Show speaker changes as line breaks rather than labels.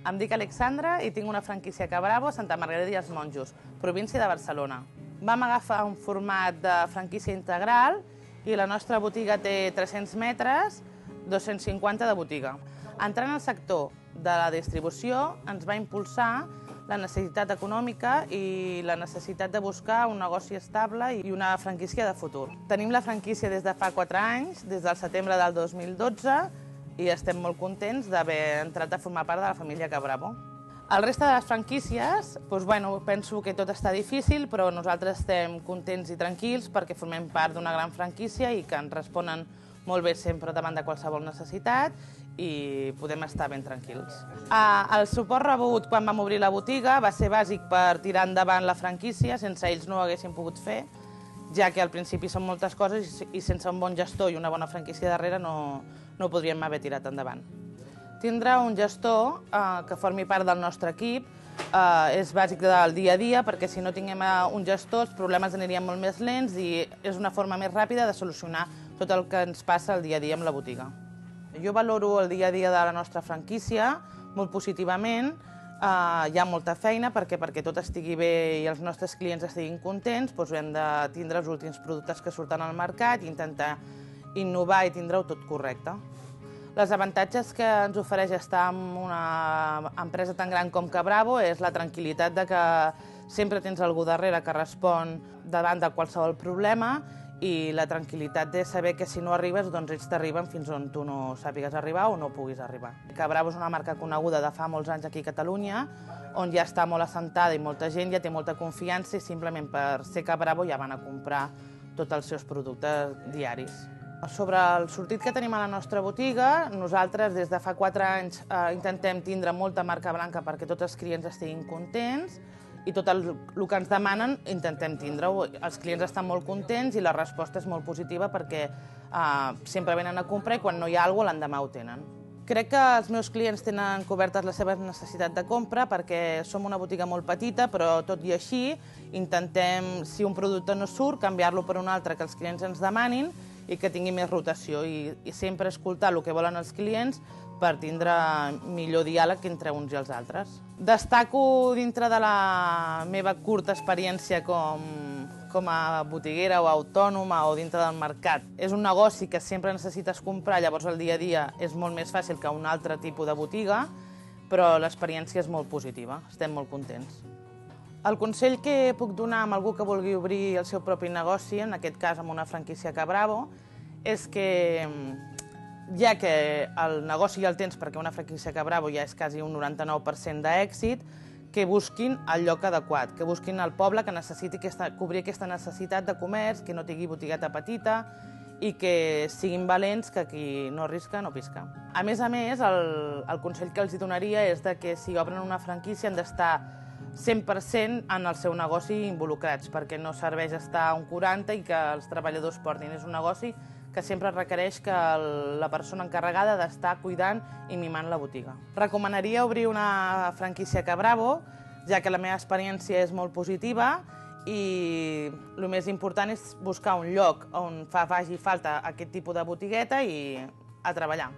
Em dic Alexandra i tinc una franquícia a Cabrabo, Santa Margarida i els Monjos, província de Barcelona. Vam agafar un format de franquícia integral i la nostra botiga té 300 metres, 250 de botiga. Entrant al sector de la distribució ens va impulsar la necessitat econòmica i la necessitat de buscar un negoci estable i una franquícia de futur. Tenim la franquícia des de fa 4 anys, des del setembre del 2012, i estem molt contents d'haver entrat a formar part de la família Cabrabo. El reste de les franquícies, penso que tot està difícil, però nosaltres estem contents i tranquils perquè formem part d'una gran franquícia i que ens responen molt bé sempre davant de qualsevol necessitat i podem estar ben tranquils. El suport rebut quan vam obrir la botiga va ser bàsic per tirar endavant la franquícia, sense ells no ho haguéssim pogut fer, ja que al principi són moltes coses i sense un bon gestor i una bona franquícia darrere no podríem haver tirat endavant. Tindre un gestor que formi part del nostre equip és bàsic del dia a dia, perquè si no tinguem un gestor els problemes anirien molt més lents i és una forma més ràpida de solucionar tot el que ens passa el dia a dia amb la botiga. Jo valoro el dia a dia de la nostra franquícia molt positivament. Hi ha molta feina perquè tot estigui bé i els nostres clients estiguin contents, hem de tindre els últims productes que surten al mercat i intentar innovar i tindre-ho tot correcte. Els avantatges que ens ofereix estar en una empresa tan gran com Cabrabo és la tranquil·litat de que sempre tens algú darrere que respon davant de qualsevol problema i la tranquil·litat de saber que si no arribes, doncs ells t'arriben fins on tu no sàpigues arribar o no puguis arribar. Cabrabo és una marca coneguda de fa molts anys aquí a Catalunya, on ja està molt assentada i molta gent ja té molta confiança i simplement per ser Cabrabo ja van a comprar tots els seus productes diaris. Sobre el sortit que tenim a la nostra botiga, nosaltres des de fa 4 anys intentem tindre molta marca blanca perquè tots els clients estiguin contents i tot el que ens demanen intentem tindre-ho. Els clients estan molt contents i la resposta és molt positiva perquè sempre venen a comprar i quan no hi ha alguna cosa l'endemà ho tenen. Crec que els meus clients tenen cobertes les seves necessitats de compra perquè som una botiga molt petita, però tot i així intentem, si un producte no surt, canviar-lo per un altre que els clients ens demanin i que tingui més rotació i sempre escoltar el que volen els clients per tindre millor diàleg entre uns i els altres. Destaco dintre de la meva curta experiència com a botiguera o autònoma o dintre del mercat. És un negoci que sempre necessites comprar, llavors el dia a dia és molt més fàcil que un altre tipus de botiga, però l'experiència és molt positiva, estem molt contents. El consell que puc donar a algú que vulgui obrir el seu propi negoci, en aquest cas amb una franquícia Cabrabo, és que ja que el negoci ja el tens perquè una franquícia Cabrabo ja és quasi un 99% d'èxit, que busquin el lloc adequat, que busquin el poble que necessiti cobrir aquesta necessitat de comerç, que no tingui botigueta petita i que siguin valents, que qui no arrisca no pisca. A més, el consell que els donaria és que si obren una franquícia han d'estar 100% en el seu negoci involucrats, perquè no serveix estar un 40% i que els treballadors portin. És un negoci que sempre requereix que la persona encarregada d'estar cuidant i mimant la botiga. Recomanaria obrir una franquícia Cabrabo, ja que la meva experiència és molt positiva i el més important és buscar un lloc on faci falta aquest tipus de botigueta i a treballar.